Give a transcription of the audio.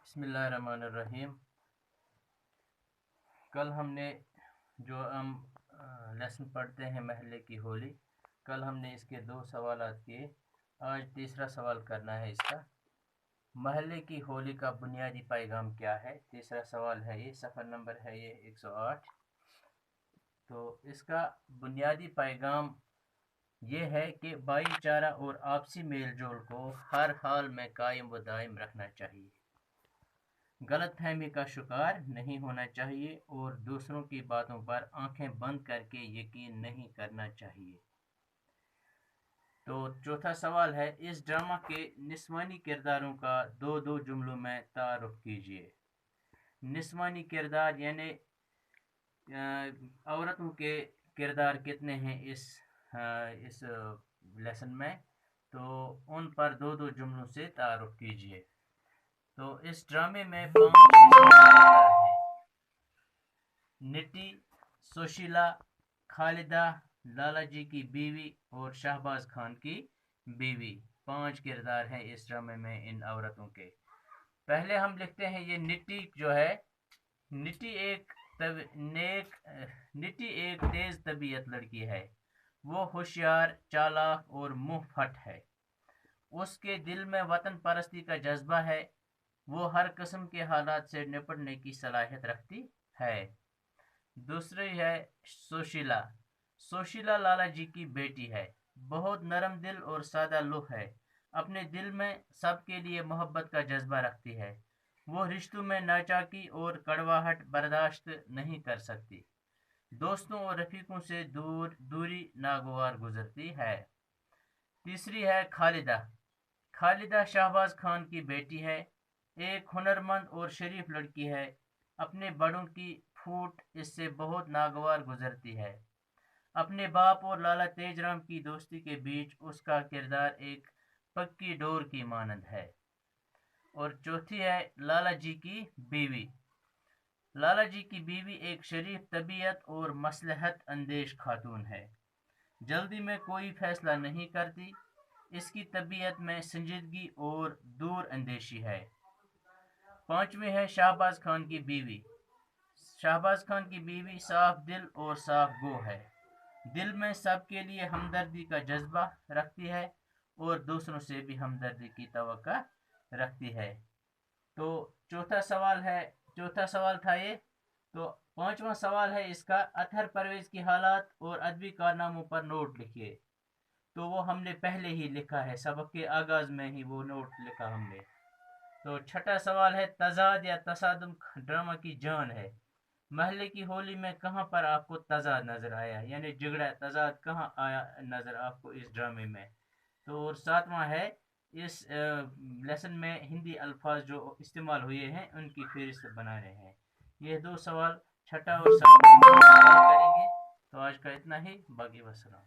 बिस्मिल्लाहिर्रहमानिर्रहीम। कल हमने जो हम लेसन पढ़ते हैं महल्ले की होली, कल हमने इसके 2 सवालात किए। आज तीसरा सवाल करना है इसका। महल्ले की होली का बुनियादी पैगाम क्या है? तीसरा सवाल है ये, सफ़र नंबर है ये 108। तो इसका बुनियादी पैगाम ये है कि भाईचारा और आपसी मेल जोल को हर हाल में कायम व दायम रखना चाहिए, गलतफहमी का शिकार नहीं होना चाहिए और दूसरों की बातों पर आंखें बंद करके यकीन नहीं करना चाहिए। तो चौथा सवाल है, इस ड्रामा के निस्वानी किरदारों का दो जुमलों में तारुफ कीजिए। निस्वानी किरदार यानी औरतों के किरदार कितने हैं इस लेसन में, तो उन पर दो जुमलों से तारुफ कीजिए। तो इस ड्रामे में 5 किरदार हैं: निटी, सुशीला, खालिदा, लाला जी की बीवी और शहबाज खान की बीवी। 5 किरदार हैं इस ड्रामे में इन औरतों के। पहले हम लिखते हैं ये निटी जो है, निटी एक तेज तबीयत लड़की है। वो होशियार, चालाक और मुंह फट है। उसके दिल में वतन परस्ती का जज्बा है। वो हर किस्म के हालात से निपटने की सलाहियत रखती है। दूसरी है सुशीला। सुशीला लाला जी की बेटी है। बहुत नरम दिल और सादा लुह है। अपने दिल में सबके लिए मोहब्बत का जज्बा रखती है। वो रिश्तों में नाचाकी और कड़वाहट बर्दाश्त नहीं कर सकती। दोस्तों और रफीकों से दूरी नागवार गुजरती है। तीसरी है खालिदा। खालिदा शहबाज खान की बेटी है। एक हुनरमंद और शरीफ लड़की है। अपने बड़ों की फूट इससे बहुत नागवार गुजरती है। अपने बाप और लाला तेजराम की दोस्ती के बीच उसका किरदार एक पक्की डोर की मानंद है। और चौथी है लाला जी की बीवी। लाला जी की बीवी एक शरीफ तबीयत और मसलहत अंदेश खातून है। जल्दी में कोई फैसला नहीं करती। इसकी तबीयत में संजीदगी और दूर अंदेशी है। पांचवी है शहबाज खान की बीवी। शहबाज खान की बीवी साफ दिल और साफ गो है। दिल में सबके लिए हमदर्दी का जज्बा रखती है और दूसरों से भी हमदर्दी की तवक्को रखती है। तो चौथा सवाल था ये। तो पांचवा सवाल है इसका, अतहर परवेज की हालात और अदबी कारनामों पर नोट लिखिए। तो वो हमने पहले ही लिखा है, सबक के आगाज में ही वो नोट लिखा हमने। तो छठा सवाल है, तजाद या तसादुम ड्रामा की जान है। महल्ले की होली में कहाँ पर आपको तजाद नजर आया, यानी झगड़ा तजाद कहाँ आया नजर आपको इस ड्रामे में। तो और सातवां है, इस लेसन में हिंदी अल्फाज जो इस्तेमाल हुए हैं उनकी फहरिस्त बनाने हैं। ये 2 सवाल, छठा और सातवां, करेंगे। तो आज का इतना ही, बाकी वसलाम।